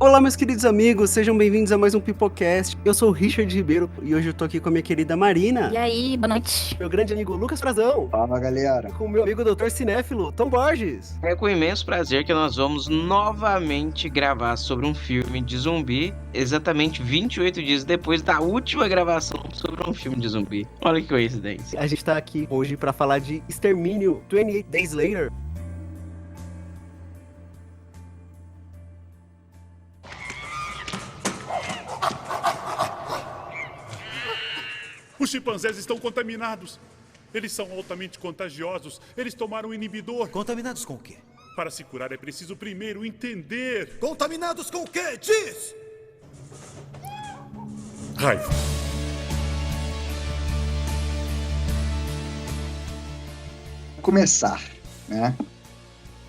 Olá, meus queridos amigos, sejam bem-vindos a mais um Pipocast. Eu sou o Richard Ribeiro e hoje eu tô aqui com a minha querida Marina. E aí, boa noite. Meu grande amigo Lucas Frazão. Fala, galera. Com o meu amigo Dr. Cinéfilo, Tom Borges. É com imenso prazer que nós vamos novamente gravar sobre um filme de zumbi, exatamente 28 dias depois da última gravação sobre um filme de zumbi. Olha que coincidência. A gente tá aqui hoje pra falar de Extermínio 28 Days Later. Os chimpanzés estão contaminados. Eles são altamente contagiosos. Eles tomaram um inibidor. Contaminados com o quê? Para se curar é preciso primeiro entender. Contaminados com o quê? Diz! Raiva. Começar, né?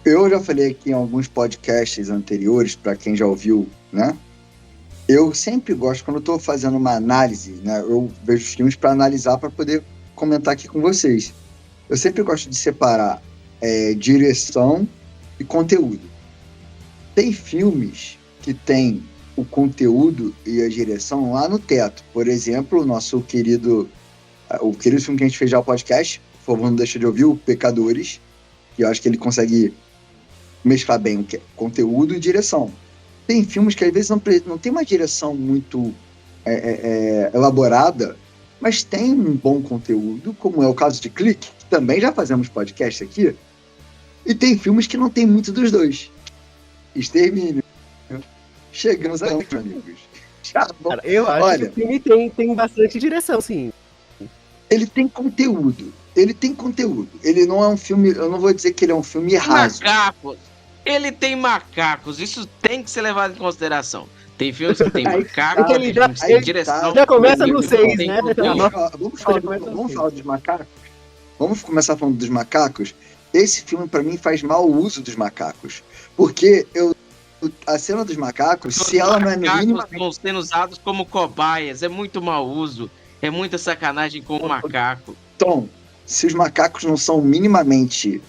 Eu já falei aqui em alguns podcasts anteriores, para quem já ouviu, né? Eu sempre gosto, quando eu tô fazendo uma análise, né? Eu vejo os filmes para analisar, para poder comentar aqui com vocês. Eu sempre gosto de separar direção e conteúdo. Tem filmes que tem o conteúdo e a direção lá no teto. Por exemplo, o nosso querido filme que a gente fez já o podcast, por favor, não deixa de ouvir, o Pecadores, que eu acho que ele consegue mesclar bem o que é conteúdo e direção. Tem filmes que às vezes não tem uma direção muito elaborada, mas tem um bom conteúdo, como é o caso de Clique, que também já fazemos podcast aqui, e tem filmes que não tem muito dos dois. Extermínio. Chegamos aí, meus amigos. Cara, eu acho que o filme tem bastante direção, sim. Ele tem conteúdo. Ele não é um filme... Eu não vou dizer que ele é um filme raso. Macacos! Ele tem macacos, isso tem que ser levado em consideração. Tem filmes que tem macacos, tem filmes que tem direção. Já começa no 6, né? Vamos falar dos macacos? Vamos começar falando dos macacos? Esse filme, pra mim, faz mau uso dos macacos. Porque a cena dos macacos, se ela não é no mínimo... estão sendo usados como cobaias, é muito mau uso. É muita sacanagem com o macaco. Então, se os macacos não são minimamente...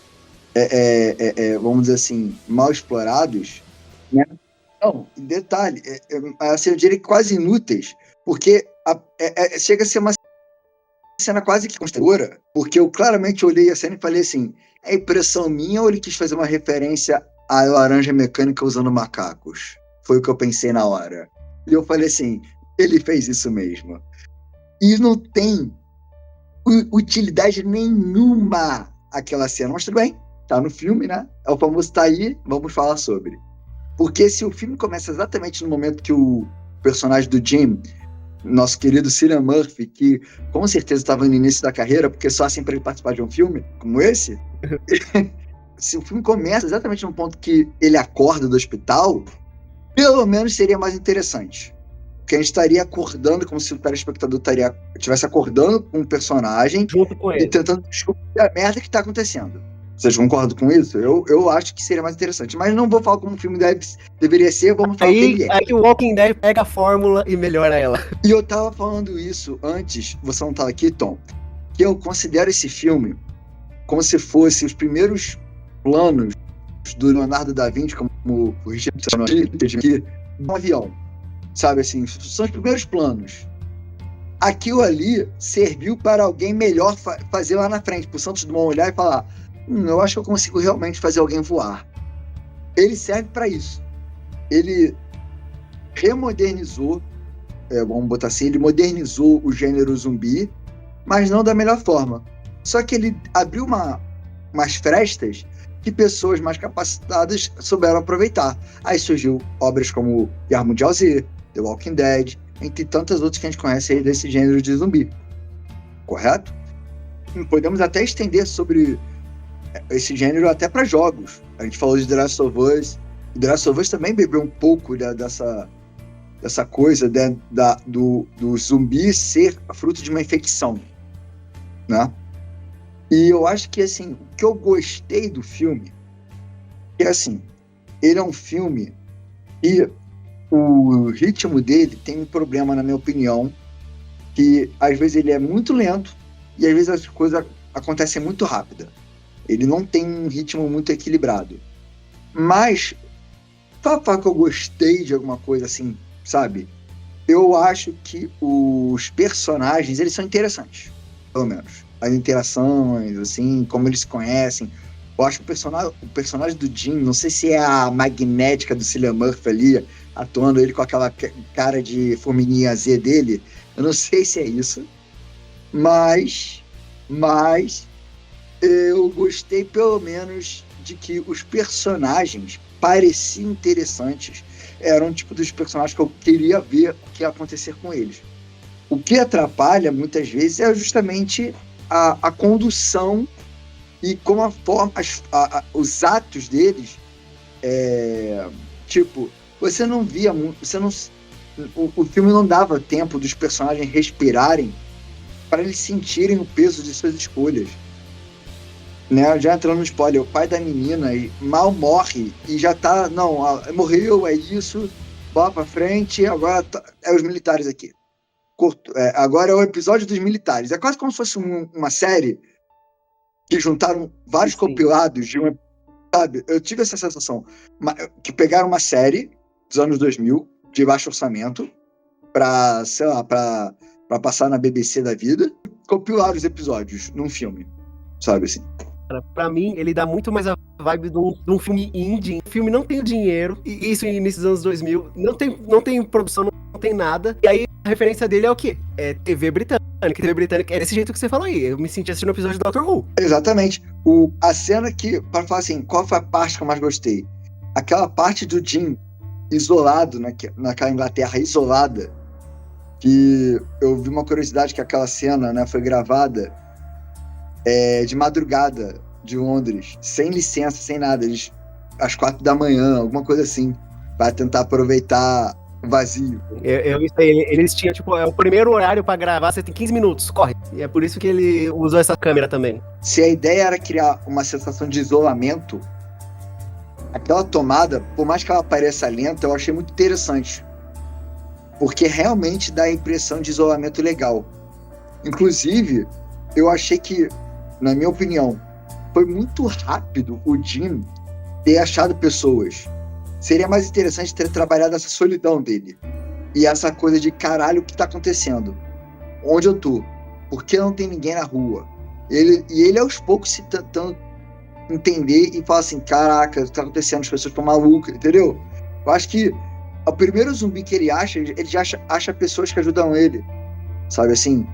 vamos dizer assim, mal explorados, né? Não, detalhe, assim, eu diria que quase inúteis, porque chega a ser uma cena quase que constrangedora, porque eu claramente olhei a cena e falei assim, é impressão minha ou ele quis fazer uma referência à laranja mecânica usando macacos? Foi o que eu pensei na hora. E eu falei assim, ele fez isso mesmo. E não tem utilidade nenhuma aquela cena, mas tudo bem. Tá no filme, né? É o famoso tá aí, vamos falar sobre. Porque se o filme começa exatamente no momento que o personagem do Jim, nosso querido Cillian Murphy, que com certeza estava no início da carreira, porque só assim para ele participar de um filme como esse, se o filme começa exatamente no ponto que ele acorda do hospital, pelo menos seria mais interessante. Porque a gente estaria acordando, como se o telespectador estivesse acordando com um personagem junto com ele e tentando descobrir a merda que está acontecendo. Vocês concordam com isso? Eu acho que seria mais interessante. Mas não vou falar como o filme deveria ser, vamos falar o que ele é. Aí o Walking Dead pega a fórmula e melhora ela. E eu tava falando isso antes, você não tava aqui, Tom, que eu considero esse filme como se fosse os primeiros planos do Leonardo da Vinci, como o Richard aqui, um avião. Sabe assim, são os primeiros planos. Aquilo ali serviu para alguém melhor fazer lá na frente, pro Santos Dumont olhar e falar... eu acho que eu consigo realmente fazer alguém voar. Ele serve para isso. Ele remodernizou, vamos botar assim, ele modernizou o gênero zumbi, mas não da melhor forma. Só que ele abriu umas frestas que pessoas mais capacitadas souberam aproveitar. Aí surgiu obras como Guerra Mundial Z, The Walking Dead, entre tantas outras que a gente conhece aí desse gênero de zumbi. Correto? Podemos até estender sobre esse gênero até para jogos. A gente falou de The Last of Us. O The Last of Us também bebeu um pouco dessa coisa do zumbi ser fruto de uma infecção, né? E eu acho que assim, o que eu gostei do filme é assim, ele é um filme e o ritmo dele tem um problema, na minha opinião, que às vezes ele é muito lento e às vezes as coisas acontecem muito rápido. Ele não tem um ritmo muito equilibrado. Mas falar que eu gostei de alguma coisa assim, sabe? Eu acho que os personagens, eles são interessantes, pelo menos. As interações, assim, como eles se conhecem. Eu acho que o personagem do Jim, não sei se é a magnética do Cillian Murphy ali, atuando ele com aquela cara de formiguinha Z dele. Eu não sei se é isso, mas eu gostei pelo menos de que os personagens pareciam interessantes. Eram o tipo dos personagens que eu queria ver o que ia acontecer com eles. O que atrapalha, muitas vezes, é justamente a condução e como a forma, os atos deles. Tipo, você não via muito. O filme não dava tempo dos personagens respirarem para eles sentirem o peso de suas escolhas. Né? Já entrando no spoiler, o pai da menina mal morre e já tá. Não, morreu, é isso, bola pra frente, agora é os militares aqui. Agora é o episódio dos militares. É quase como se fosse uma série que juntaram vários compilados de um. Sabe? Eu tive essa sensação. Que pegaram uma série dos anos 2000, de baixo orçamento, pra, sei lá, pra passar na BBC da vida, compilaram os episódios num filme. Sabe assim? Pra mim, ele dá muito mais a vibe de um filme indie. O filme não tem dinheiro, e isso no início dos anos 2000. Não tem produção, não tem nada. E aí, a referência dele é o quê? É TV britânica. TV britânica é desse jeito que você falou aí. Eu me senti assistindo o episódio do Doctor Who. Exatamente. A cena que, pra falar assim, qual foi a parte que eu mais gostei? Aquela parte do Jim isolado, naquela Inglaterra isolada, que eu vi uma curiosidade que aquela cena, né, foi gravada de madrugada de Londres, sem licença, sem nada, às 4 da manhã, alguma coisa assim, para tentar aproveitar o vazio. Eles tinham, tipo, é o primeiro horário para gravar, você tem 15 minutos, corre. E é por isso que ele usou essa câmera também. Se a ideia era criar uma sensação de isolamento, aquela tomada, por mais que ela pareça lenta, eu achei muito interessante. Porque realmente dá a impressão de isolamento legal. Inclusive, eu achei que, na minha opinião, foi muito rápido o Jim ter achado pessoas. Seria mais interessante ter trabalhado essa solidão dele. E essa coisa de caralho, o que tá acontecendo? Onde eu tô? Por que não tem ninguém na rua? Ele aos poucos se tentando entender e falar assim, caraca, o que tá acontecendo? As pessoas estão malucas, entendeu? Eu acho que o primeiro zumbi que ele já acha pessoas que ajudam ele. Sabe assim?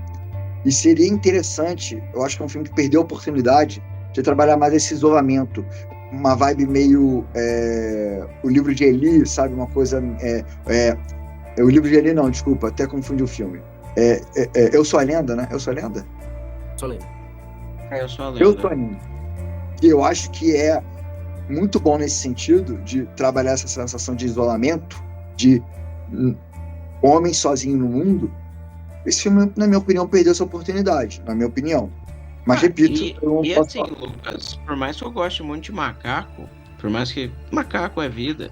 E seria interessante, eu acho que é um filme que perdeu a oportunidade de trabalhar mais esse isolamento. Uma vibe meio o livro de Eli, sabe? Uma coisa. O livro de Eli, não, desculpa, até confundi o filme. Eu Sou a Lenda, né? Eu Sou a Lenda? Sou lenda. Eu Sou a Lenda. Eu Sou a Lenda. E eu acho que é muito bom nesse sentido de trabalhar essa sensação de isolamento, de homem sozinho no mundo. Esse filme, na minha opinião, perdeu essa oportunidade, na minha opinião. Mas, repito, eu não posso assim, falar. Lucas, por mais que eu goste muito de macaco, por mais que macaco é vida,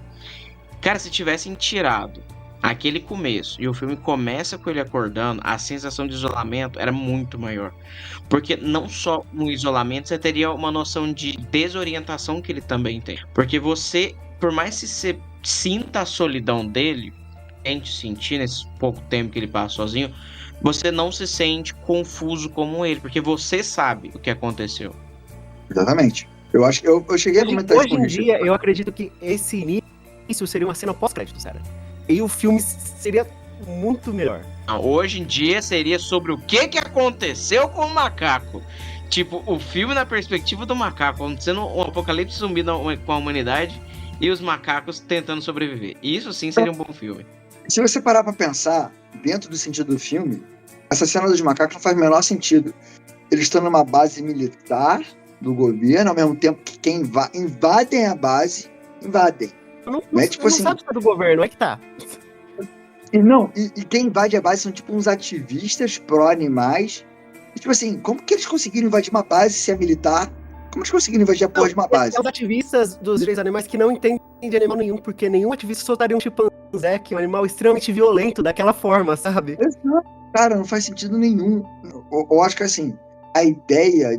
cara, se tivessem tirado aquele começo e o filme começa com ele acordando, a sensação de isolamento era muito maior. Porque não só no isolamento, você teria uma noção de desorientação que ele também tem. Porque você, por mais que você sinta a solidão dele, tente sentir nesse pouco tempo que ele passa sozinho, você não se sente confuso como ele, porque você sabe o que aconteceu. Exatamente. Eu acho que eu cheguei a comentar Hoje isso com em o Richard. dia, eu acredito que esse início seria uma cena pós-crédito, sério. E o filme seria muito melhor. Não, hoje em dia seria sobre o que aconteceu com o macaco. Tipo, o filme na perspectiva do macaco, acontecendo um apocalipse zumbi com a humanidade e os macacos tentando sobreviver. Isso sim seria um bom filme. Se você parar pra pensar, dentro do sentido do filme, essa cena dos macacos não faz o menor sentido. Eles estão numa base militar do governo, ao mesmo tempo que quem invadem a base, invadem. Não É tipo assim, sabe se é do governo, é que tá. E quem invade a base são tipo uns ativistas pró-animais. E, tipo assim, como que eles conseguiram invadir uma base se é militar? Como eles conseguiram invadir a porra de uma base? Tem os ativistas dos direitos animais que não entendem de animal nenhum, porque nenhum ativista soltaria um chimpanzé, que é um animal extremamente violento daquela forma, sabe? Exato. Cara, não faz sentido nenhum. Eu acho que assim, a ideia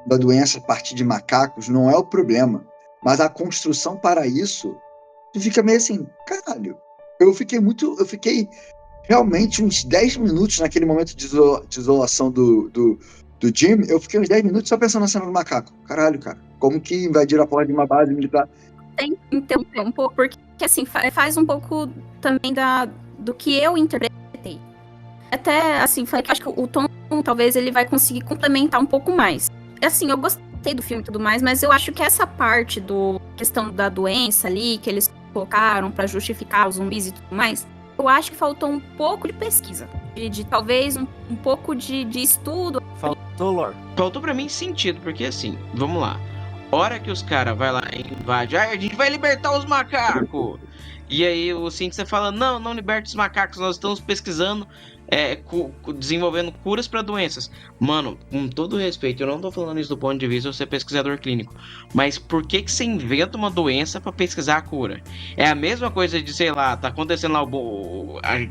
da doença a partir de macacos não é o problema, mas a construção para isso tu fica meio assim, caralho. Eu fiquei realmente uns 10 minutos naquele momento de isolação do Jim. Eu fiquei uns 10 minutos só pensando na cena do macaco. Caralho, cara. Como que invadiram a porra de uma base militar? Tem que interromper um pouco, porque assim, faz um pouco também do que eu interpretei. Até, assim, falei que acho que o Tom, talvez, ele vai conseguir complementar um pouco mais. Assim, eu gostei do filme e tudo mais, mas eu acho que essa parte questão da doença ali, que eles colocaram pra justificar os zumbis e tudo mais, eu acho que faltou um pouco de pesquisa. De talvez um pouco de estudo. Faltou lore. Faltou pra mim sentido, porque assim, vamos lá. Hora que os caras vai lá e invade, a gente vai libertar os macacos. E aí o cientista fala, não liberta os macacos, nós estamos pesquisando, desenvolvendo curas para doenças. Mano, com todo respeito, eu não tô falando isso do ponto de vista de ser pesquisador clínico, mas por que você inventa uma doença para pesquisar a cura? É a mesma coisa de, sei lá, tá acontecendo lá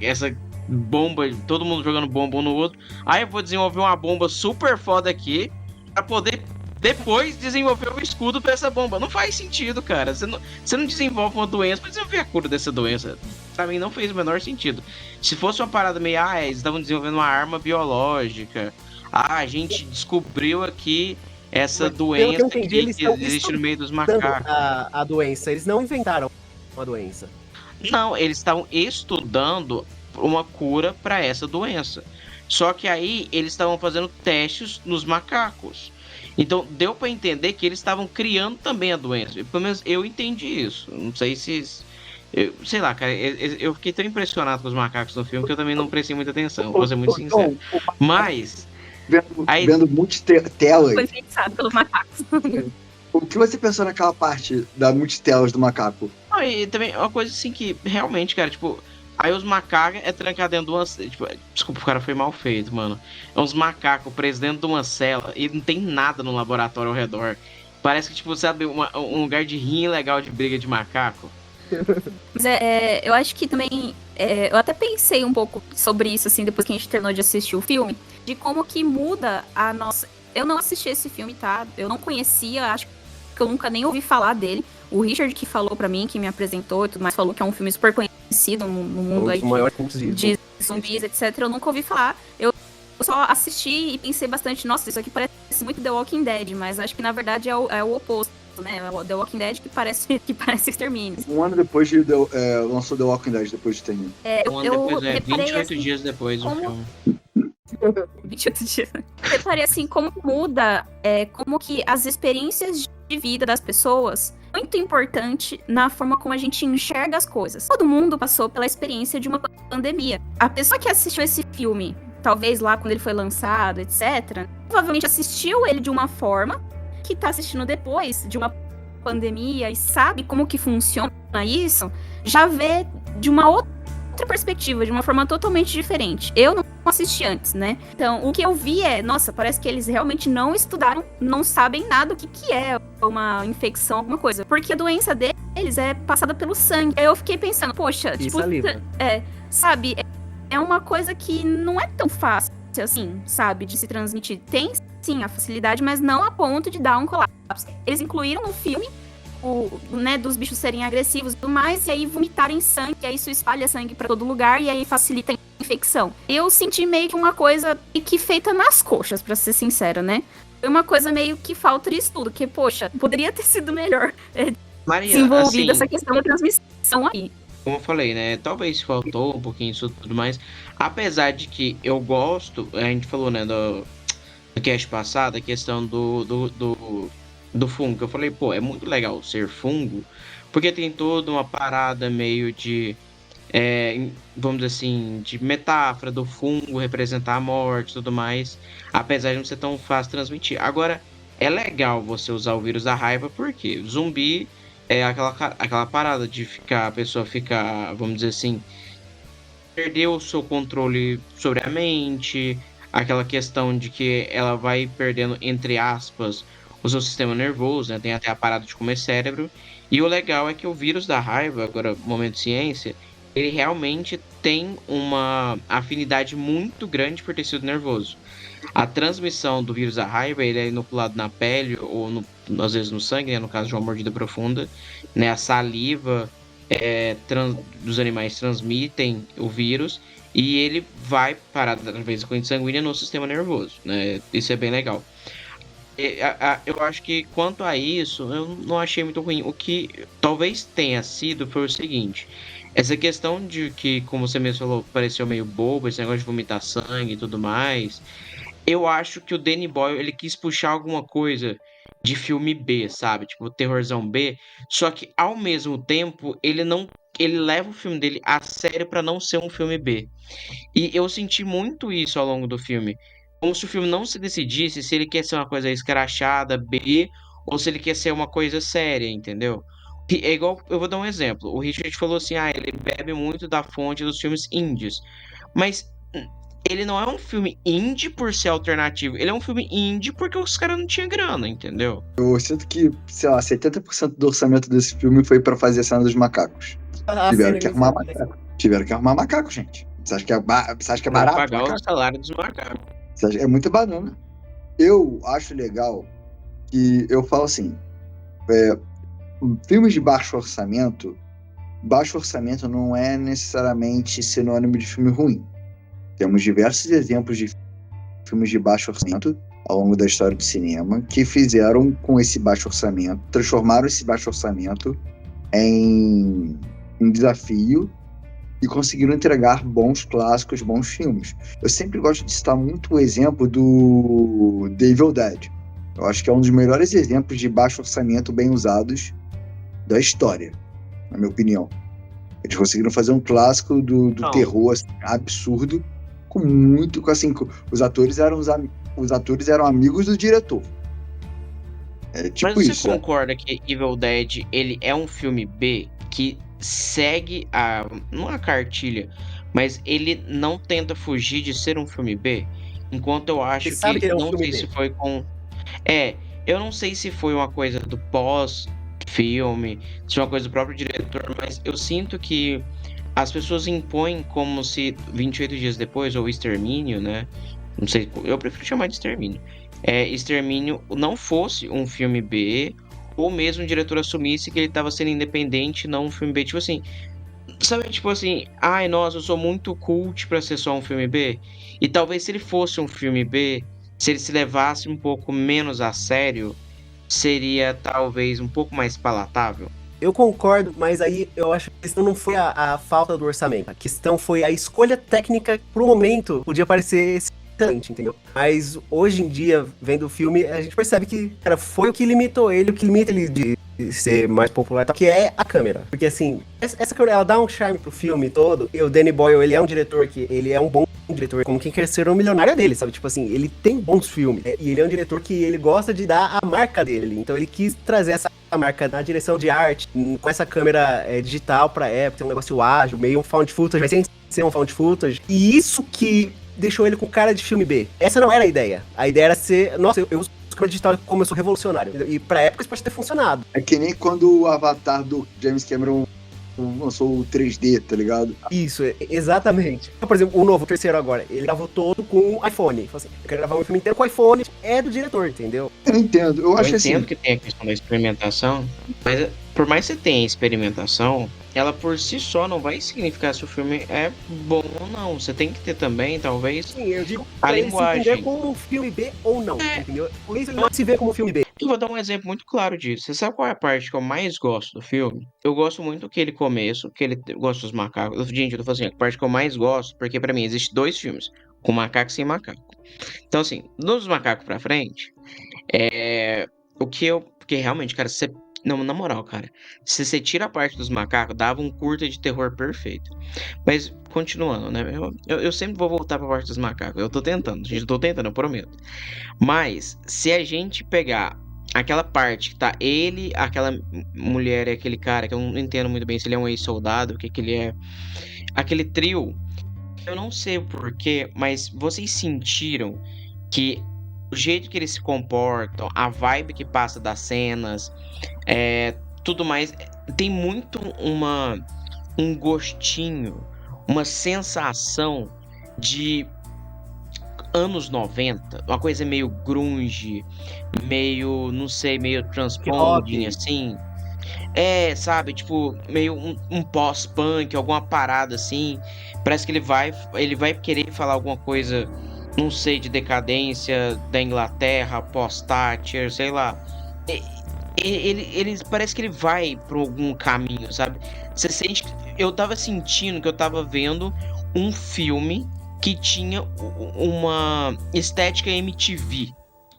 essa bomba, todo mundo jogando bomba um no outro, aí eu vou desenvolver uma bomba super foda aqui para poder depois desenvolver o escudo pra essa bomba. Não faz sentido, cara. Você não desenvolve uma doença pra desenvolver a cura dessa doença. Pra mim não fez o menor sentido. Se fosse uma parada meio, eles estavam desenvolvendo uma arma biológica. A gente descobriu aqui essa doença que existe no meio dos macacos. A doença, eles não inventaram uma doença. Não, eles estavam estudando uma cura pra essa doença. Só que aí eles estavam fazendo testes nos macacos. Então, deu pra entender que eles estavam criando também a doença. Pelo menos eu entendi isso. Não sei se... sei lá, cara. Eu fiquei tão impressionado com os macacos no filme que eu também não prestei muita atenção. Vou ser muito sincero. Mas... Vendo multitelas... Foi pensado pelos macacos. O que você pensou naquela parte da multitelas do macaco? Não, e também uma coisa assim que realmente, cara, tipo... Aí os macacos é trancado dentro de uma... Tipo, desculpa, o cara foi mal feito, mano. É uns macacos presos dentro de uma cela e não tem nada no laboratório ao redor. Parece que, tipo, sabe, um lugar de rinha legal de briga de macaco. Mas eu acho que também... eu até pensei um pouco sobre isso, assim, depois que a gente terminou de assistir o filme. De como que muda a nossa... Eu não assisti esse filme, tá? Eu não conhecia, acho que eu nunca nem ouvi falar dele. O Richard que falou pra mim, que me apresentou e tudo mais, falou que é um filme super conhecido no mundo aí de zumbis, etc. Eu nunca ouvi falar. Eu só assisti e pensei bastante, nossa, isso aqui parece muito The Walking Dead, mas acho que na verdade é o oposto, né? É o The Walking Dead que parece Extermínio. Um ano depois lançou The Walking Dead, depois de Extermínio. Um ano depois, 28 dias depois do filme. 28 dias. Reparei assim, como muda, como que as experiências de vida das pessoas muito importante na forma como a gente enxerga as coisas. Todo mundo passou pela experiência de uma pandemia. A pessoa que assistiu esse filme, talvez lá quando ele foi lançado, etc., provavelmente assistiu ele de uma forma que tá assistindo depois de uma pandemia e sabe como que funciona isso, já vê de uma outra perspectiva, de uma forma totalmente diferente. Eu não assisti antes, né? Então, o que eu vi nossa, parece que eles realmente não estudaram, não sabem nada do que é uma infecção, alguma coisa. Porque a doença deles é passada pelo sangue. Aí eu fiquei pensando, poxa, tipo, sabe, é uma coisa que não é tão fácil assim, sabe, de se transmitir. Tem, sim, a facilidade, mas não a ponto de dar um colapso. Eles incluíram no filme dos bichos serem agressivos e tudo mais, e aí vomitarem sangue, e aí isso espalha sangue pra todo lugar, e aí facilita a infecção. Eu senti meio que uma coisa que feita nas coxas, pra ser sincera, né? Foi uma coisa meio que falta de estudo, que, poxa, poderia ter sido melhor desenvolvida essa questão da transmissão aí. Como eu falei, né? Talvez faltou um pouquinho isso tudo mais. Apesar de que eu gosto, a gente falou, né, do cast passado, a questão do fungo, que eu falei, pô, é muito legal ser fungo, porque tem toda uma parada meio de, vamos dizer assim, de metáfora do fungo representar a morte e tudo mais, apesar de não ser tão fácil transmitir. Agora, é legal você usar o vírus da raiva, porque zumbi é aquela parada de a pessoa ficar, vamos dizer assim, perder o seu controle sobre a mente, aquela questão de que ela vai perdendo, entre aspas, o seu sistema nervoso, né? Tem até a parada de comer cérebro. E o legal é que o vírus da raiva, agora, momento de ciência, ele realmente tem uma afinidade muito grande por tecido nervoso. A transmissão do vírus da raiva, ele é inoculado na pele ou às vezes no sangue, né? No caso de uma mordida profunda, né? A saliva dos animais transmitem o vírus e ele vai parar através da corrente sanguínea no sistema nervoso, né? Isso é bem legal. Eu acho que quanto a isso, eu não achei muito ruim. O que talvez tenha sido foi o seguinte: essa questão de que, como você mesmo falou, pareceu meio bobo, esse negócio de vomitar sangue e tudo mais. Eu acho que o Danny Boyle, ele quis puxar alguma coisa de filme B, sabe? Tipo, terrorzão B. Só que, ao mesmo tempo, ele leva o filme dele a sério pra não ser um filme B. E eu senti muito isso ao longo do filme. Como se o filme não se decidisse se ele quer ser uma coisa escrachada, B, ou se ele quer ser uma coisa séria, entendeu? É igual, eu vou dar um exemplo. O Richard falou assim, ele bebe muito da fonte dos filmes indies. Mas ele não é um filme indie por ser alternativo. Ele é um filme indie porque os caras não tinham grana, entendeu? Eu sinto que, sei lá, 70% do orçamento desse filme foi pra fazer a cena dos macacos. Tiveram que arrumar macaco, gente. Você acha que é Pra barato? pagar macaco? o salário dos macacos. É muito banana. Eu acho legal que eu falo assim, filmes de baixo orçamento não é necessariamente sinônimo de filme ruim. Temos diversos exemplos de filmes de baixo orçamento ao longo da história do cinema que fizeram com esse baixo orçamento, transformaram esse baixo orçamento em um desafio e conseguiram entregar bons clássicos, bons filmes. Eu sempre gosto de citar muito o exemplo do The Evil Dead. Eu acho que é um dos melhores exemplos de baixo orçamento bem usados da história, na minha opinião. Eles conseguiram fazer um clássico do terror assim, absurdo, os atores eram amigos do diretor. Mas você concorda que Evil Dead, ele é um filme B que segue não a cartilha, mas ele não tenta fugir de ser um filme B? Enquanto eu acho que não sei se foi com... eu não sei se foi uma coisa do pós-filme, se foi uma coisa do próprio diretor, mas eu sinto que as pessoas impõem como se 28 dias depois, ou Extermínio, né? Não sei, eu prefiro chamar de Extermínio. Extermínio não fosse um filme B, ou mesmo o diretor assumisse que ele estava sendo independente, não um filme B. Tipo assim, sabe, tipo assim, nossa, eu sou muito cult pra ser só um filme B. E talvez se ele fosse um filme B, se ele se levasse um pouco menos a sério, seria talvez um pouco mais palatável. Eu concordo, mas aí eu acho que a questão não foi a falta do orçamento. A questão foi a escolha técnica pro momento. Podia parecer excelente, entendeu? Mas hoje em dia, vendo o filme, a gente percebe que, cara, foi o que limitou ele, o que limita ele de ser mais popular, que é a câmera. Porque assim, essa câmera, ela dá um charme pro filme todo. E o Danny Boyle, ele é um diretor que, ele é um bom diretor, como quem quer ser o milionário dele, sabe? Tipo assim, ele tem bons filmes. E ele é um diretor que ele gosta de dar a marca dele. Então ele quis trazer essa marca na direção de arte, com essa câmera digital pra época, tem um negócio ágil, meio um found footage, vai ser um found footage. E isso que deixou ele com cara de filme B. Essa não era a ideia. A ideia era ser, nossa, eu uso câmera digital como eu sou revolucionário. E pra época isso pode ter funcionado. É que nem quando o Avatar do James Cameron lançou o 3D, tá ligado? Isso, exatamente. Por exemplo, o terceiro agora, ele gravou todo com iPhone. Falou assim, eu quero gravar um filme inteiro com iPhone, é do diretor, entendeu? Eu entendo, eu acho assim... Eu entendo que tem a questão da experimentação, mas por mais que você tenha experimentação, ela por si só não vai significar se o filme é bom ou não. Você tem que ter também, talvez, sim, eu digo a linguagem. Se entender como um filme B ou não, entendeu? Por isso ele não se vê como um filme B. Eu vou dar um exemplo muito claro disso. Você sabe qual é a parte que eu mais gosto do filme? Eu gosto muito daquele começo, que ele gosta dos macacos. Gente, eu tô falando assim, a parte que eu mais gosto, porque pra mim existem 2 filmes, com macaco e sem macaco. Então assim, dos macacos pra frente, porque realmente, cara, você... Não, na moral, cara, se você tira a parte dos macacos, dava um curta de terror perfeito. Mas, continuando, né? Eu sempre vou voltar pra parte dos macacos. Eu tô tentando, eu prometo. Mas, se a gente pegar aquela parte que tá ele, aquela mulher e aquele cara, que eu não entendo muito bem se ele é um ex-soldado, o que ele é. Aquele trio, eu não sei o porquê, mas vocês sentiram que o jeito que eles se comportam, a vibe que passa das cenas, tudo mais, tem muito um gostinho, uma sensação de anos 90, uma coisa meio grunge, meio, não sei, meio transponding, assim. Sabe, tipo, meio um pós-punk, alguma parada assim. Parece que ele vai querer falar alguma coisa, não sei, de decadência da Inglaterra, pós-Thatcher, sei lá. E- ele parece que ele vai pra algum caminho, sabe? Você sente que eu tava sentindo que eu tava vendo um filme que tinha uma estética MTV,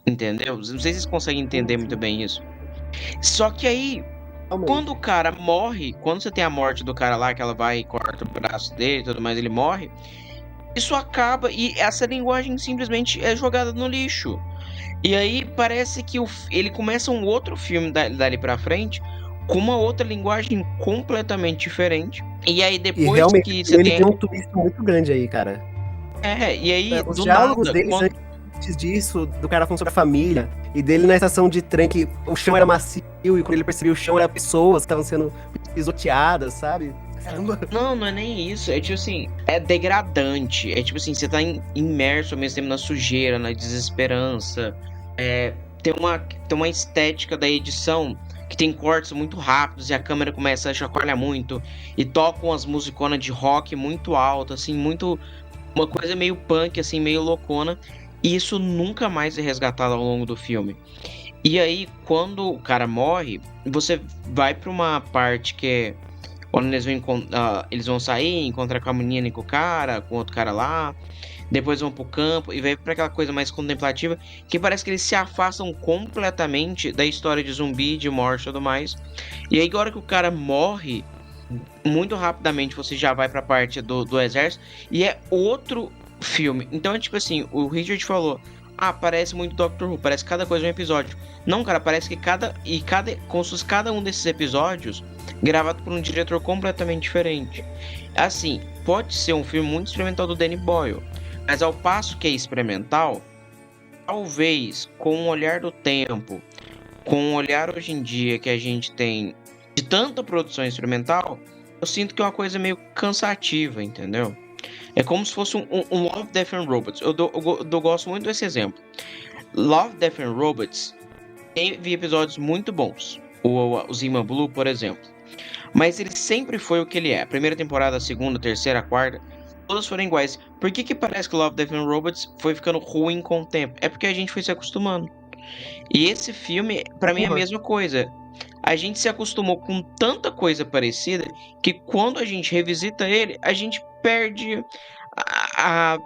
entendeu? Não sei se vocês conseguem entender muito bem isso. Só que aí Realmente. quando o cara morre, quando você tem a morte do cara lá, que ela vai e corta o braço dele e tudo mais, ele morre, isso acaba e essa linguagem simplesmente é jogada no lixo. E aí parece que ele começa um outro filme dali pra frente com uma outra linguagem completamente diferente. E aí E depois realmente, que você ele tem. tem um twist muito grande aí, cara. E aí Os do diálogos nada, deles quando... antes disso, do cara falando sobre a família, e dele na estação de trem que o chão era macio, e quando ele percebeu o chão era pessoas que estavam sendo pisoteadas, sabe? Caramba. Não é nem isso. É tipo assim, é degradante. É tipo assim, você tá imerso ao mesmo tempo na sujeira, na desesperança. Tem uma estética da edição que tem cortes muito rápidos e a câmera começa a chacoalhar muito. E toca umas musiconas de rock muito alto, assim, muito. Uma coisa meio punk, assim, meio loucona. E isso nunca mais é resgatado ao longo do filme. E aí, quando o cara morre, você vai pra uma parte que é quando eles vão sair, encontrar com a menina e com o cara, com outro cara lá. Depois vão pro campo e vai pra aquela coisa mais contemplativa, que parece que eles se afastam completamente da história de zumbi, de morte e tudo mais. E aí, agora que o cara morre, muito rapidamente você já vai pra parte do exército e é outro filme. Então é tipo assim, o Richard falou: ah, parece muito Doctor Who, parece cada coisa um episódio. Não, cara, parece que como se fosse cada um desses episódios gravado por um diretor completamente diferente. Assim, pode ser um filme muito experimental do Danny Boyle, mas ao passo que é experimental, talvez com um olhar do tempo, com um olhar hoje em dia que a gente tem de tanta produção experimental, eu sinto que é uma coisa meio cansativa, entendeu? É como se fosse um Love, Death and Robots. Eu gosto muito desse exemplo. Love, Death and Robots teve episódios muito bons. O Zima Blue, por exemplo. Mas ele sempre foi o que ele é. A primeira temporada, a segunda, a terceira, a quarta, todas foram iguais. Por que parece que Love, Death and Robots foi ficando ruim com o tempo? É porque a gente foi se acostumando. E esse filme, pra mim, é a mesma coisa. A gente se acostumou com tanta coisa parecida que quando a gente revisita ele, a gente perde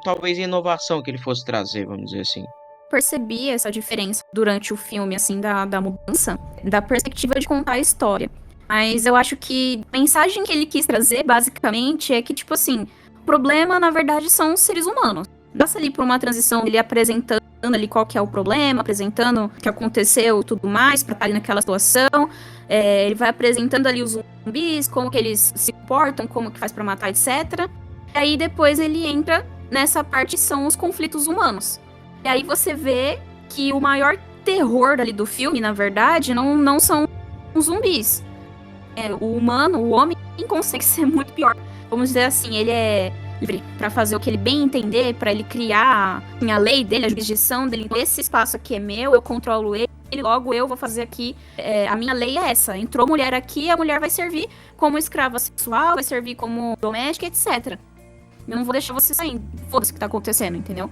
talvez a inovação que ele fosse trazer, vamos dizer assim. Percebi essa diferença durante o filme, assim, da mudança, da perspectiva de contar a história. Mas eu acho que a mensagem que ele quis trazer, basicamente, é que, tipo assim, o problema, na verdade, são os seres humanos. Passa ali por uma transição, ele apresentando ali qual que é o problema, apresentando o que aconteceu e tudo mais, pra estar ali naquela situação. Ele vai apresentando ali os zumbis, como que eles se comportam, como que faz pra matar, etc. E aí depois ele entra nessa parte, são os conflitos humanos. E aí você vê que o maior terror ali do filme, na verdade, não são os zumbis. O humano, o homem, consegue ser muito pior. Vamos dizer assim, ele é livre pra fazer o que ele bem entender, pra ele criar a lei dele, a jurisdição dele. Então, esse espaço aqui é meu, eu controlo ele, logo eu vou fazer aqui. A minha lei é essa. Entrou mulher aqui, a mulher vai servir como escrava sexual, vai servir como doméstica, etc. Eu não vou deixar você sair. Foda-se o que tá acontecendo, entendeu?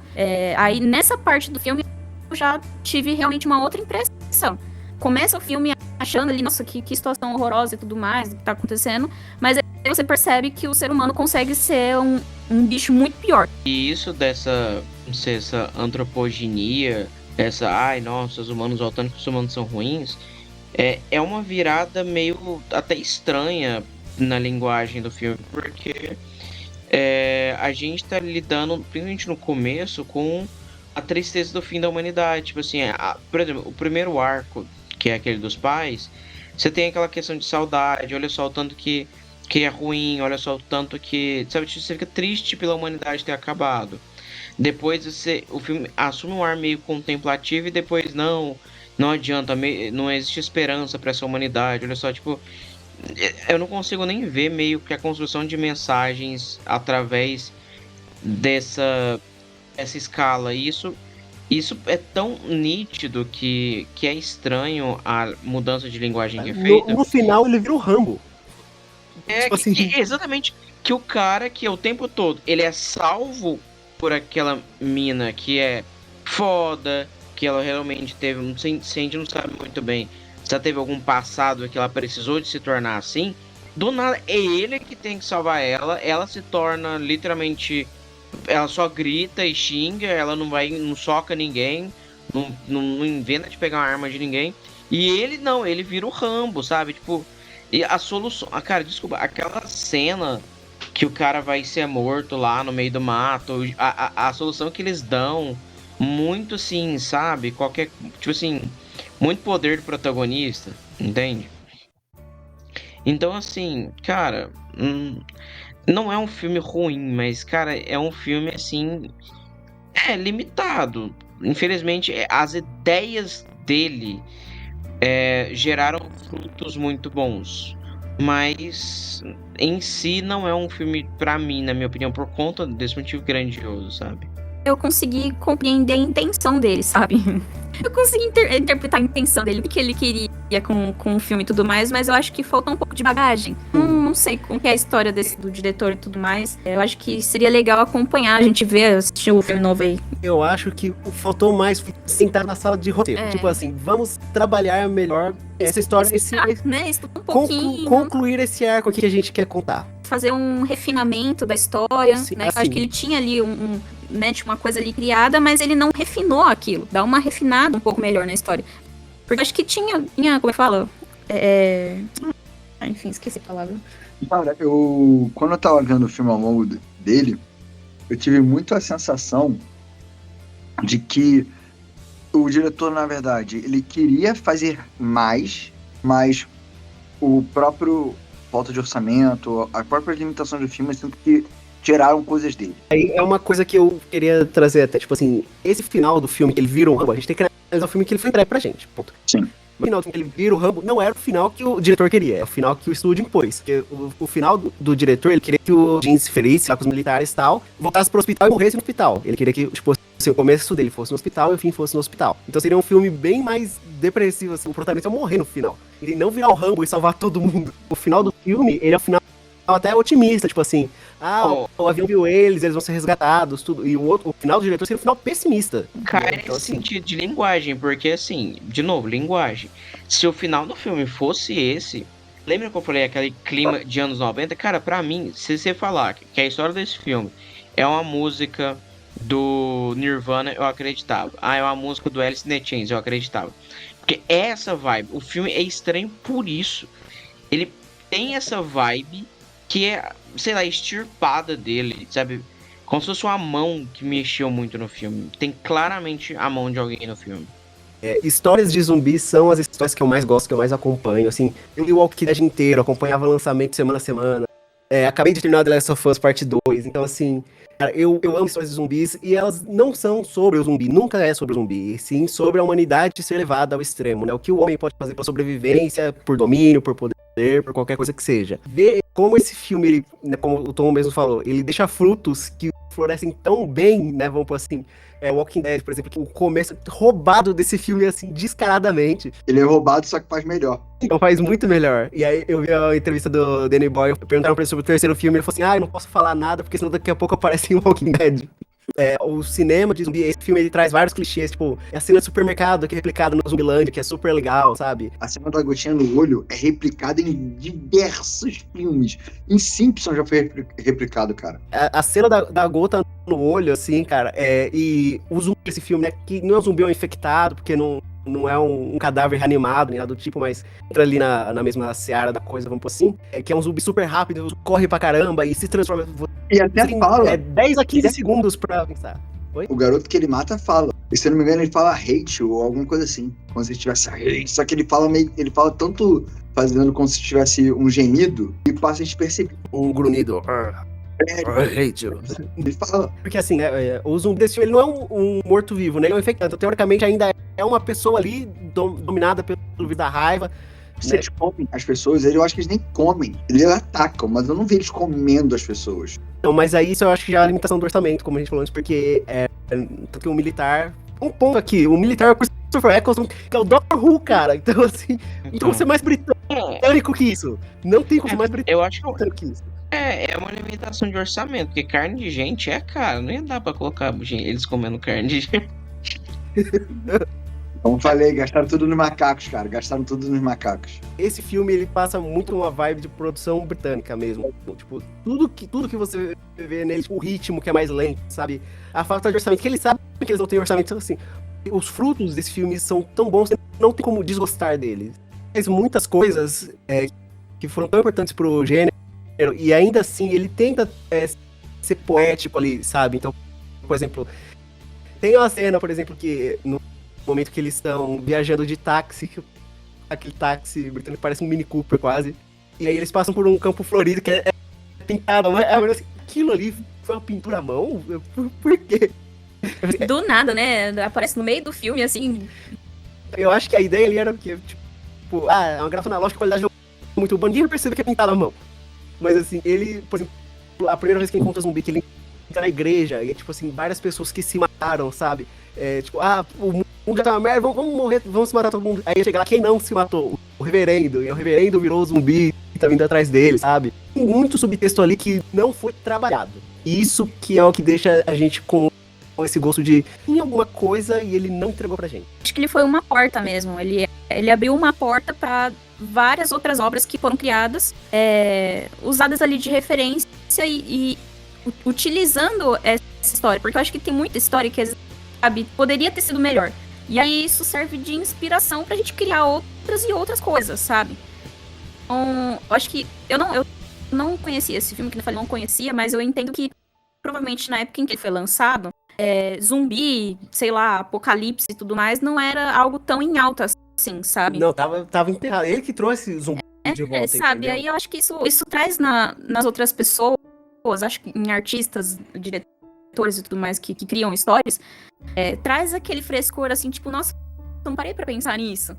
Aí, nessa parte do filme, eu já tive realmente uma outra impressão. Começa o filme achando ali, nossa, que situação horrorosa e tudo mais, o que tá acontecendo. Mas aí você percebe que o ser humano consegue ser um bicho muito pior. E isso dessa, não sei, essa antropogenia, ai, nossa, os humanos voltando que os humanos são ruins, é uma virada meio até estranha na linguagem do filme, porque a gente tá lidando, principalmente no começo, com a tristeza do fim da humanidade. Tipo assim, por exemplo, o primeiro arco, que é aquele dos pais, você tem aquela questão de saudade, olha só o tanto que é ruim, olha só o tanto que, sabe, você fica triste pela humanidade ter acabado. Depois o filme assume um ar meio contemplativo e depois não adianta, não existe esperança para essa humanidade. Olha só, tipo, eu não consigo nem ver meio que a construção de mensagens através dessa escala. Isso é tão nítido que é estranho a mudança de linguagem que é feita. No final ele vira o Rambo. É tipo assim- exatamente que o cara que o tempo todo ele é salvo por aquela mina que é foda, que ela realmente teve, se a gente não sabe muito bem se ela teve algum passado que ela precisou de se tornar assim, do nada é ele que tem que salvar ela se torna literalmente, ela só grita e xinga, ela não soca ninguém, não inventa de pegar uma arma de ninguém, e ele não, ele vira o Rambo, sabe, tipo, e a solução, cara, desculpa, aquela cena que o cara vai ser morto lá no meio do mato, a solução que eles dão, muito assim, sabe? Qualquer, tipo assim, muito poder do protagonista, entende? Então, assim, cara, não é um filme ruim, mas, cara, é um filme, assim, limitado. Infelizmente, as ideias dele geraram frutos muito bons. Mas em si não é um filme pra mim, na minha opinião, por conta desse motivo grandioso, sabe? Eu consegui compreender a intenção dele, sabe? Eu consegui interpretar a intenção dele, o que ele queria com o filme e tudo mais, mas eu acho que falta um pouco de bagagem. Não sei como que é a história do diretor e tudo mais. Eu acho que seria legal acompanhar, a gente ver, assistir o filme novo aí. Eu acho que faltou mais sentar na sala de roteiro. Tipo assim, vamos trabalhar melhor essa história, né? Estudar um pouquinho. Concluir esse arco aqui que a gente quer contar. Fazer um refinamento da história, Sim, né? Eu acho que ele tinha ali uma coisa ali criada, mas ele não refinou aquilo. Dá uma refinada um pouco melhor na história. Porque acho que tinha como é que fala? Enfim, esqueci a palavra. Cara, quando eu tava vendo o filme ao longo dele, eu tive muito a sensação de que o diretor, na verdade, ele queria fazer mais, mas o próprio falta de orçamento, a própria limitação do filme, sinto que tiraram coisas dele. Aí é uma coisa que eu queria trazer até, tipo assim, esse final do filme que ele vira um Rambo, a gente tem que analisar o filme que ele foi entregue pra gente, ponto. Sim. O final do filme que ele vira o Rambo não era o final que o diretor queria, é o final que o estúdio impôs. Porque o final do diretor, ele queria que o Jim se ferisse lá com os militares e tal, voltasse pro hospital e morresse no hospital. Ele queria que, tipo, o começo dele fosse no hospital e o fim fosse no hospital. Então seria um filme bem mais depressivo, assim, o protagonista morrer no final. Ele não virar o Rambo e salvar todo mundo. O final do filme, ele é o final até otimista, tipo assim, o avião viu eles vão ser resgatados, tudo. E o final do diretor seria um final pessimista. Cara, então, esse sentido de linguagem, porque assim, de novo, linguagem. Se o final do filme fosse esse, lembra que eu falei aquele clima de anos 90? Cara, pra mim, se você falar que a história desse filme é uma música do Nirvana, eu acreditava. É uma música do Alice in Chains, eu acreditava. Porque é essa vibe. O filme é estranho por isso. Ele tem essa vibe que é, sei lá, extirpada dele, sabe? Como se fosse uma mão que mexeu muito no filme. Tem claramente a mão de alguém no filme. Histórias de zumbis são as histórias que eu mais gosto, que eu mais acompanho, assim. Eu li o Walking Dead inteiro, acompanhava o lançamento semana a semana. Acabei de terminar The Last of Us Parte 2, então assim, cara, eu amo histórias de zumbis e elas não são sobre o zumbi, nunca é sobre o zumbi, e sim sobre a humanidade ser levada ao extremo, né? O que o homem pode fazer por sobrevivência, por domínio, por poder, por qualquer coisa que seja. Ver como esse filme, ele, né, como o Tom mesmo falou, ele deixa frutos que florescem tão bem, né, vamos por assim, Walking Dead, por exemplo, que o começo roubado desse filme, assim, descaradamente. Ele é roubado, só que faz melhor. Então faz muito melhor. E aí eu vi a entrevista do Danny Boyle, perguntaram pra ele sobre o terceiro filme, ele falou assim, eu não posso falar nada, porque senão daqui a pouco aparece em Walking Dead. O cinema de zumbi, esse filme, ele traz vários clichês, tipo, a cena do supermercado que é replicada no Zumbilândia, que é super legal, sabe? A cena da gotinha no olho é replicada em diversos filmes. Em Simpsons já foi replicado, cara. A cena da gota no olho, assim, cara, e o zumbi desse filme, né, que não é um zumbi, é um infectado, porque não é um cadáver reanimado, nem nada do tipo, mas entra ali na mesma seara da coisa, vamos por assim, que é um zumbi super rápido, corre pra caramba e se transforma... E até fala. 10 a 15 segundos pra pensar. Oi? O garoto que ele mata fala. E se eu não me engano, ele fala hate ou alguma coisa assim. Como se tivesse hate. Só que ele fala tanto fazendo como se tivesse um gemido e passa despercebido. Um grunhido. Hate you. Ele fala. Porque assim, o zumbi desse filme, ele não é um morto-vivo, né? Ele é um infectado. Então, teoricamente, ainda é uma pessoa ali dominada pelo vírus da raiva. Se eles comem as pessoas, eu acho que eles nem comem. Eles atacam, mas eu não vi eles comendo as pessoas. Não, mas aí isso eu acho que já é a limitação do orçamento, como a gente falou antes, porque o militar Um ponto aqui, o militar é o Christopher Eccleston, que é o Doctor Who, cara. Então, assim, não tem como ser mais britânico que isso. Não tem como ser mais Eu acho que britânico que isso. é uma limitação de orçamento, porque carne de gente é caro, não ia dar pra colocar eles comendo carne de gente. Como falei, gastaram tudo nos macacos, cara. Gastaram tudo nos macacos. Esse filme, ele passa muito uma vibe de produção britânica mesmo. Tipo, tudo que você vê nele, tipo, o ritmo que é mais lento, sabe? A falta de orçamento, que eles sabem que eles não têm orçamento, então, assim, os frutos desse filme são tão bons que não tem como desgostar deles. Faz muitas coisas que foram tão importantes pro gênero, e ainda assim, ele tenta ser poético ali, sabe? Então, por exemplo, tem uma cena, por exemplo, que no momento que eles estão viajando de táxi, aquele táxi britânico parece um Mini Cooper quase, e aí eles passam por um campo florido que é pintado, mas aquilo ali foi uma pintura à mão? Por quê? Do nada, né? Aparece no meio do filme, assim. Eu acho que a ideia ali era que, tipo, é uma gráfica analógica, qualidade muito boa, ninguém percebe que é pintado à mão. Mas assim, ele, por exemplo, a primeira vez que encontra o zumbi, que ele entra na igreja, e tipo assim, várias pessoas que se mataram, sabe? Tipo, o mundo já tá uma merda, vamos morrer, vamos se matar todo mundo. Aí chega lá, quem não se matou? O reverendo, e o reverendo virou o zumbi e tá vindo atrás dele, sabe? Tem muito subtexto ali que não foi trabalhado. E isso que é o que deixa a gente com esse gosto de em alguma coisa e ele não entregou pra gente. Acho que ele foi uma porta mesmo. Ele abriu uma porta para várias outras obras que foram criadas, usadas ali de referência e utilizando essa história. Porque eu acho que tem muita história que, sabe, poderia ter sido melhor. E aí isso serve de inspiração pra gente criar outras e outras coisas, sabe? Então, eu acho que eu não conhecia esse filme, que eu falei, não conhecia, mas eu entendo que provavelmente na época em que ele foi lançado, zumbi, sei lá, apocalipse e tudo mais, não era algo tão em alta assim, sabe? Não, tava enterrado. Ele que trouxe zumbi de volta, sabe? entendeu? Aí eu acho que isso traz nas outras pessoas, acho que em artistas, diretores e tudo mais que criam histórias, traz aquele frescor assim, tipo, nossa, não parei pra pensar nisso.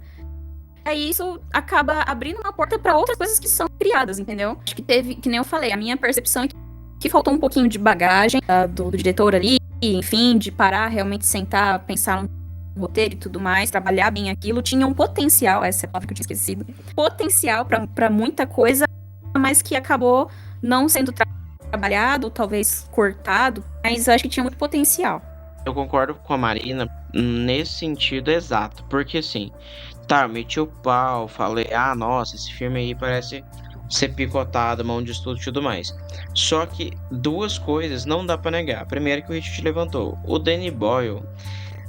Aí isso acaba abrindo uma porta pra outras coisas que são criadas, entendeu? Acho que teve, que nem eu falei, a minha percepção é que faltou um pouquinho de bagagem do diretor ali, enfim, de parar, realmente sentar, pensar no roteiro e tudo mais, trabalhar bem aquilo. Tinha um potencial, essa é a palavra que eu tinha esquecido, potencial pra muita coisa, mas que acabou não sendo trabalhado, talvez cortado, mas eu acho que tinha muito potencial. Eu concordo com a Marina nesse sentido exato, porque assim, eu meti o pau, falei, nossa, esse filme aí parece ser picotado, mão de estudo e tudo mais. Só que duas coisas não dá pra negar. Primeiro que o Richard levantou, o Danny Boyle,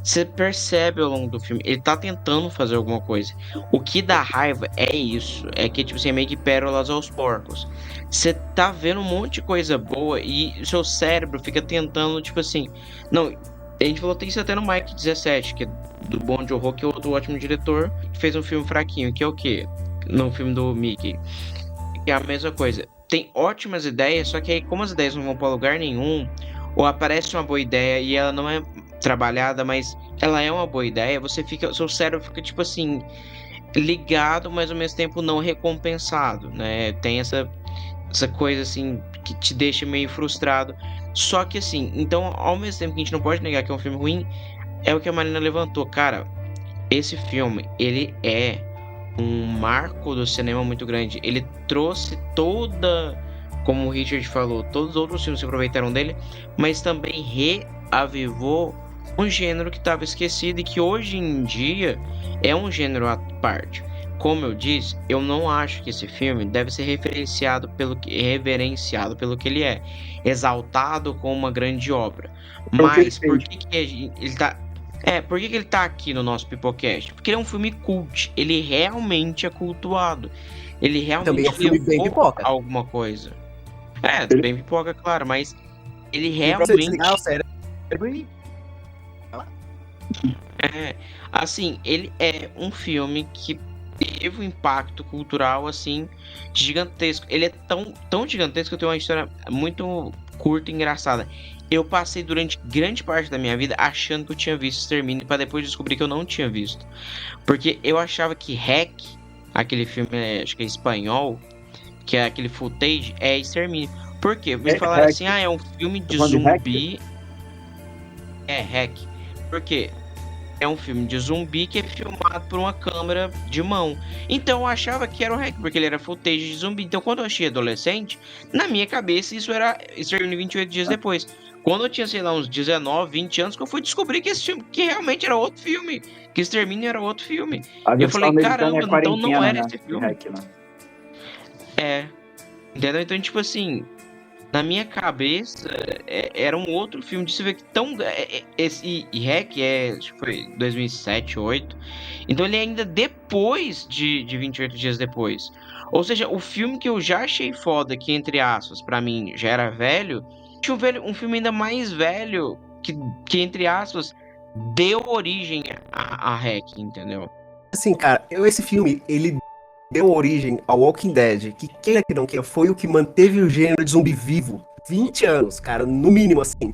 você percebe ao longo do filme, ele tá tentando fazer alguma coisa. O que dá raiva é isso, é que tipo assim, meio que pérolas aos porcos. Você tá vendo um monte de coisa boa e o seu cérebro fica tentando, tipo assim, não. A gente falou isso até no Mike 17, que é do Bom de Horror, que é outro ótimo diretor, que fez um filme fraquinho, que é o quê? No filme do Mickey. Que é a mesma coisa. Tem ótimas ideias, só que aí, como as ideias não vão pra lugar nenhum, ou aparece uma boa ideia e ela não é trabalhada, mas ela é uma boa ideia, seu cérebro fica, tipo assim, ligado, mas ao mesmo tempo não recompensado, né? Tem essa coisa, assim, que te deixa meio frustrado. Só que assim, então, ao mesmo tempo que a gente não pode negar que é um filme ruim, é o que a Marina levantou. Cara, esse filme, ele é um marco do cinema muito grande. Ele trouxe como o Richard falou, todos os outros filmes se aproveitaram dele, mas também reavivou um gênero que estava esquecido e que hoje em dia é um gênero à parte. Como eu disse, eu não acho que esse filme deve ser reverenciado pelo que ele é, exaltado como uma grande obra. Mas por que ele tá... por que ele tá aqui no nosso Pipocast? Porque ele é um filme cult, ele realmente é cultuado. Ele realmente também é um filme bem pipoca. Alguma coisa. Bem pipoca, claro, mas ele realmente... Você desligar o cérebro e... assim, ele é um filme que teve um impacto cultural, assim, gigantesco. Ele é tão gigantesco que eu tenho uma história muito curta e engraçada. Eu passei durante grande parte da minha vida achando que eu tinha visto Extermínio, para depois descobrir que eu não tinha visto. Porque eu achava que Hack, aquele filme, acho que é espanhol, que é aquele footage, é Extermínio. Por quê? Me falaram assim, é um filme de zumbi. Hack. Por quê? é um filme de zumbi que é filmado por uma câmera de mão. Então eu achava que era o REC, porque ele era footage de zumbi. Então quando eu achei adolescente, na minha cabeça isso era Extermínio 28 dias depois. Quando eu tinha, sei lá, uns 19, 20 anos, que eu fui descobrir que esse filme, que realmente era outro filme. Que Extermínio era outro filme. A E eu versão falei, americana caramba, é então não quarentena, era né? esse filme. Hack, né? É. Entendeu? Então, tipo assim, na minha cabeça, era um outro filme de se ver que tão. Esse REC acho que foi 2007, 2008. Então ele é ainda depois de 28 dias depois. Ou seja, o filme que eu já achei foda, que entre aspas, pra mim já era velho, um filme ainda mais velho, que entre aspas, deu origem a REC, entendeu? Assim, cara, esse filme, ele deu origem ao Walking Dead, que queira que não queira, foi o que manteve o gênero de zumbi vivo 20 anos, cara, no mínimo, assim.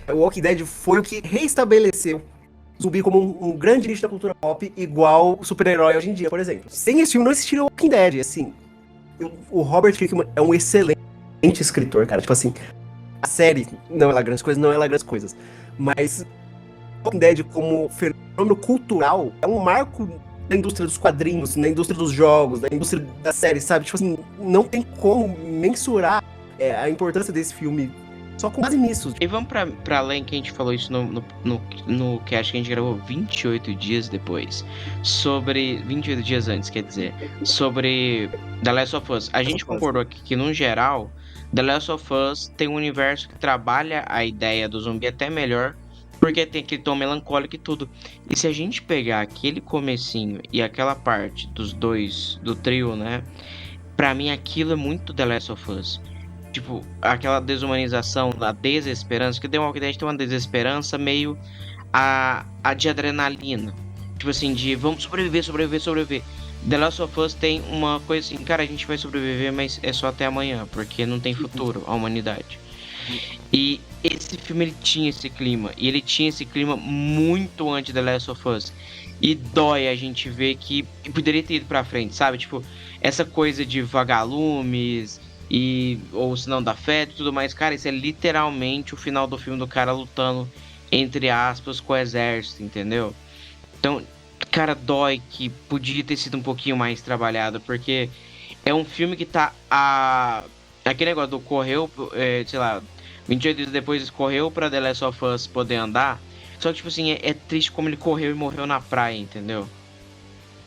O Walking Dead foi o que reestabeleceu o zumbi como um grande nicho da cultura pop, igual o super-herói hoje em dia, por exemplo. Sem esse filme não existiria o Walking Dead, assim. O Robert Kirkman é um excelente escritor, cara, tipo assim, a série não é lá grandes coisas, não é lá grandes coisas, mas o Walking Dead como fenômeno cultural é um marco na indústria dos quadrinhos, na indústria dos jogos, na indústria da série, sabe? Tipo assim, não tem como mensurar a importância desse filme só com base nisso. E vamos pra além, que a gente falou isso no cast que a gente gravou 28 dias depois. 28 dias antes, quer dizer. Sobre The Last of Us. A gente concordou aqui que, no geral, The Last of Us tem um universo que trabalha a ideia do zumbi até melhor, porque tem aquele tom melancólico e tudo. E se a gente pegar aquele comecinho e aquela parte dos dois, do trio, né? Pra mim aquilo é muito The Last of Us. Tipo, aquela desumanização, a desesperança, que The Walking Dead tem uma desesperança meio a de adrenalina. Tipo assim, de vamos sobreviver. The Last of Us tem uma coisa assim, cara, a gente vai sobreviver, mas é só até amanhã, porque não tem futuro a humanidade. E esse filme ele tinha esse clima, e ele tinha esse clima muito antes de The Last of Us. E dói a gente ver que poderia ter ido pra frente, sabe? Tipo, essa coisa de vagalumes, ou se não da fé e tudo mais. Cara, isso é literalmente o final do filme do cara lutando, entre aspas, com o exército, entendeu? Então, cara, dói que podia ter sido um pouquinho mais trabalhado, porque é um filme que tá aquele negócio do correu, sei lá, 28 dias depois correu pra The Last of Us poder andar. Só que, tipo assim, é triste como ele correu e morreu na praia, entendeu?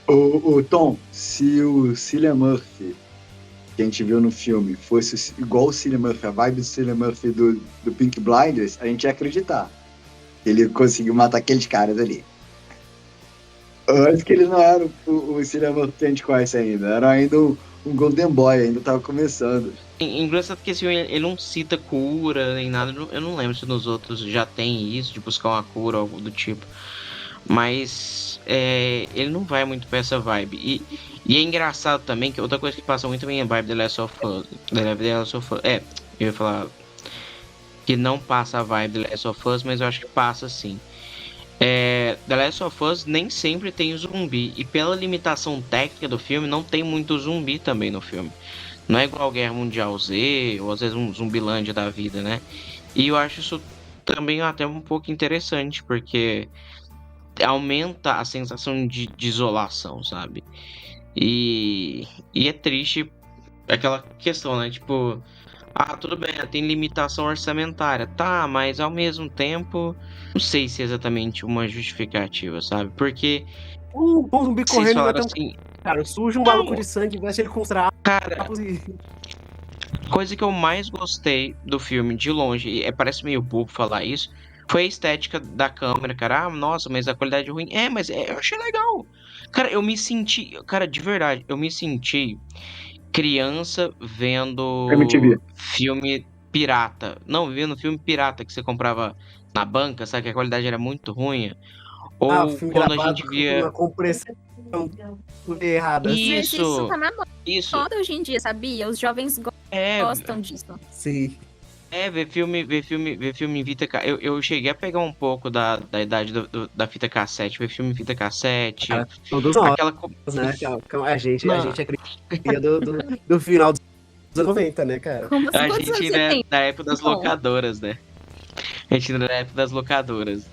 O Tom, se o Cillian Murphy, que a gente viu no filme, fosse igual o Cillian Murphy, a vibe do Cillian Murphy do Peaky Blinders, a gente ia acreditar. Ele conseguiu matar aqueles caras ali. Eu acho que ele não era o Cillian Murphy que a gente conhece ainda. Era ainda um Golden Boy, ainda tava começando. Engraçado que esse filme, ele não cita cura nem nada. Eu não lembro se nos outros já tem isso, de buscar uma cura ou algo do tipo. Mas ele não vai muito pra essa vibe. E é engraçado também que outra coisa que passa muito bem é a vibe The Last of Us. Eu ia falar que não passa a vibe The Last of Us, mas eu acho que passa sim. The Last of Us nem sempre tem zumbi. E pela limitação técnica do filme, não tem muito zumbi também no filme. Não é igual Guerra Mundial Z, ou às vezes um Zumbilândia da vida, né? E eu acho isso também até um pouco interessante, porque aumenta a sensação de isolação, sabe? E é triste aquela questão, né? Tipo, tudo bem, tem limitação orçamentária. Tá, mas ao mesmo tempo, não sei se é exatamente uma justificativa, sabe? Porque Um zumbi vocês correndo vai falaram ter assim, cara, surge um maluco de sangue, veste ele com os trapos cara, e... coisa que eu mais gostei do filme, de longe, e parece meio bobo falar isso, foi a estética da câmera, cara. Nossa, mas a qualidade é ruim. Mas eu achei legal. Cara, eu me senti... Cara, de verdade, eu me senti criança vendo MTV. filme pirata. Não, vendo filme pirata que você comprava na banca, sabe? Que a qualidade era muito ruim. Ou o filme quando a gravado gente com via... uma compressão errada. Mas isso tá na moda Isso. toda hoje em dia, sabia? Os jovens gostam disso. Sim. Ver filme em fita cassete. Eu cheguei a pegar um pouco da idade da fita cassete, ver filme em fita cassete. Cara, todos nós, aquela né? A gente Não. é cria do final dos anos 90, né, cara? Como assim? A Quantos gente anos ainda você tem? da época das Bom. locadoras, né? A gente ainda da época das locadoras.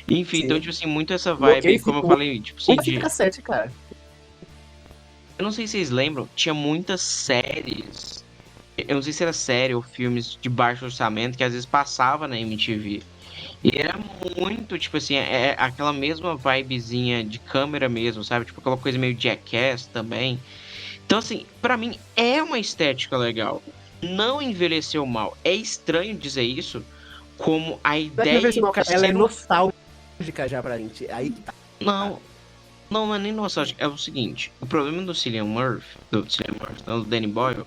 Enfim, Sim. então, tipo assim, muito essa Bloqueio vibe, como eu ficou- falei, tipo assim, Uma fita cassete, cara. eu não sei se vocês lembram, tinha muitas séries. Eu não sei se era série ou filmes de baixo orçamento que às vezes passava na MTV. E era muito, tipo assim, é aquela mesma vibezinha de câmera mesmo, sabe? Tipo aquela coisa meio Jackass também. Então, assim, pra mim é uma estética legal. Não envelheceu mal. É estranho dizer isso, como a Não é que ideia versão, cara, de ela é ser um... nostálgica já pra gente. Aí que tá. Não, não é nem nostálgico. É o seguinte, o problema do Cillian Murphy, não, do Danny Boyle,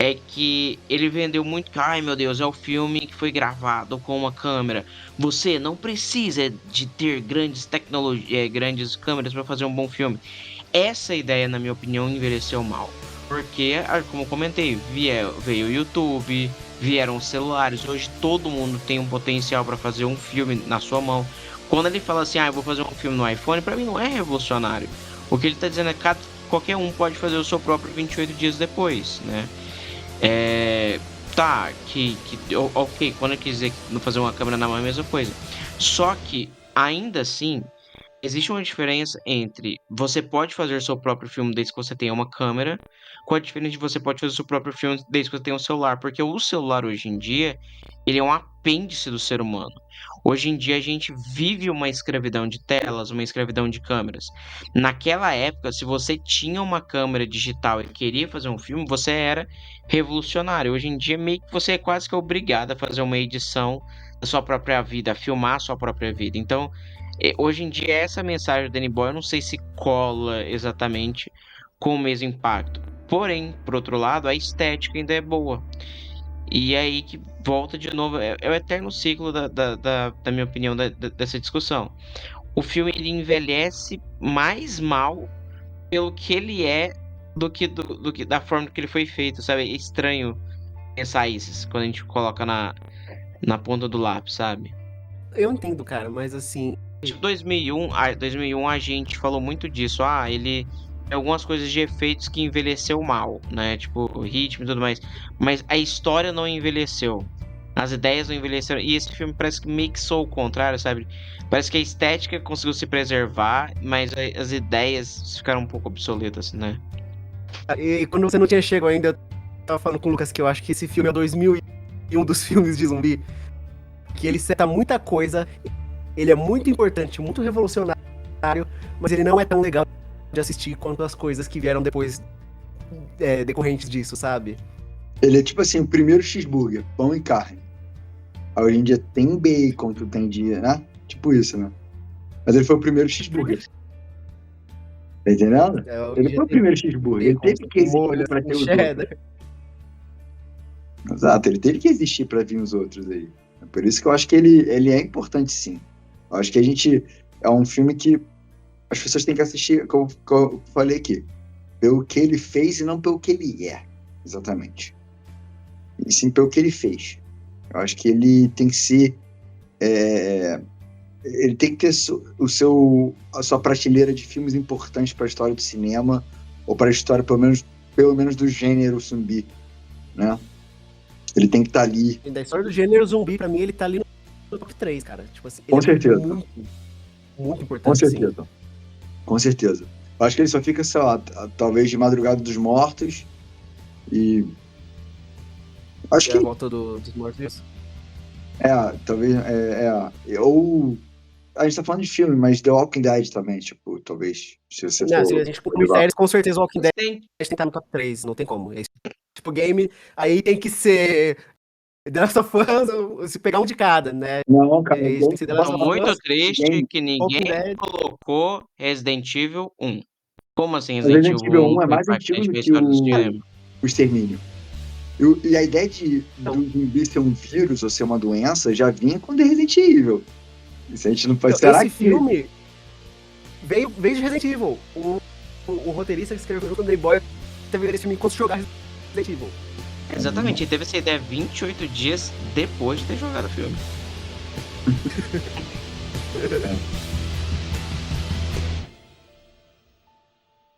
é que ele vendeu muito que, ai meu Deus, é o filme que foi gravado com uma câmera. Você não precisa de ter grandes tecnologias, grandes câmeras para fazer um bom filme. Essa ideia, na minha opinião, envelheceu mal. Porque, como eu comentei, veio o YouTube, vieram os celulares. Hoje todo mundo tem um potencial para fazer um filme na sua mão. Quando ele fala assim, eu vou fazer um filme no iPhone, para mim não é revolucionário. O que ele tá dizendo é que qualquer um pode fazer o seu próprio 28 dias depois, né? Tá, ok, quando eu quiser fazer uma câmera na mão é a mesma coisa. Só que, ainda assim, existe uma diferença entre você pode fazer seu próprio filme desde que você tenha uma câmera, com a diferença de você pode fazer seu próprio filme desde que você tenha um celular, porque o celular hoje em dia, ele é um apêndice do ser humano. Hoje em dia a gente vive uma escravidão de telas, uma escravidão de câmeras. Naquela época, se você tinha uma câmera digital e queria fazer um filme, você era revolucionário. Hoje em dia, meio que você é quase que obrigado a fazer uma edição da sua própria vida, a filmar a sua própria vida. Então, hoje em dia, essa mensagem do Danny Boyle, eu não sei se cola exatamente com o mesmo impacto. Porém, por outro lado, a estética ainda é boa. E é aí que volta de novo, é o eterno ciclo da minha opinião, dessa discussão. O filme, ele envelhece mais mal pelo que ele é do que da forma que ele foi feito, sabe? É estranho pensar isso quando a gente coloca na ponta do lápis, sabe? Eu entendo, cara, mas assim. Tipo, 2001 a gente falou muito disso. Ele tem algumas coisas de efeitos que envelheceu mal, né? Tipo, o ritmo e tudo mais. Mas a história não envelheceu. As ideias não envelheceram. E esse filme parece que meio que soou o contrário, sabe? Parece que a estética conseguiu se preservar, mas as ideias ficaram um pouco obsoletas, né? E quando você não tinha chegado ainda, eu tava falando com o Lucas que eu acho que esse filme é 2001 dos filmes de zumbi. Que ele seta muita coisa. Ele é muito importante, muito revolucionário, mas ele não é tão legal de assistir quanto as coisas que vieram depois decorrentes disso, sabe? Ele é tipo assim, o primeiro cheeseburger, pão e carne. Aí hoje em dia tem bacon, tu tem dia, né? Tipo isso, né? Mas ele foi o primeiro cheeseburger. Tá entendendo? Ele foi o primeiro cheeseburger. Ele teve que existir pra ter os outros. Exato, ele teve que existir pra vir os outros aí. É por isso que eu acho que ele é importante, sim. Eu acho que é um filme que as pessoas têm que assistir, como eu falei aqui, pelo que ele fez e não pelo que ele é, exatamente. E sim pelo que ele fez. Eu acho que ele tem que ser... ele tem que ter a sua prateleira de filmes importantes para a história do cinema, ou para a história, pelo menos do gênero zumbi, né? Ele tem que estar ali. E da história do gênero zumbi, pra mim, ele tá ali no top 3, cara. Tipo assim, Com certeza. Muito, muito importante. Com certeza. Sim. Com certeza. Eu acho que ele só fica, sei lá, talvez de Madrugada dos Mortos e... Acho que... a volta dos mortos. Talvez... Ou... A gente tá falando de filme, mas The Walking Dead também, tipo, talvez... Se você não, se a gente for séries, com certeza o Walking Dead tem que estar no top 3, não tem como. Tipo, game, aí tem que ser The Last of Us, se pegar um de cada, né? Não, cara. Tô muito triste que ninguém colocou Resident Evil 1. Como assim Resident Evil 1 é mais antigo do que o Extermínio. E a ideia do zumbi ser um vírus ou ser uma doença já vinha com The Resident Evil. Isso a gente não pode esperar. Esse filme veio de Resident Evil. O roteirista que escreveu o Danny Boyle teve esse filme enquanto jogava Resident Evil. Exatamente, ele teve essa ideia 28 dias depois de ter jogado o filme.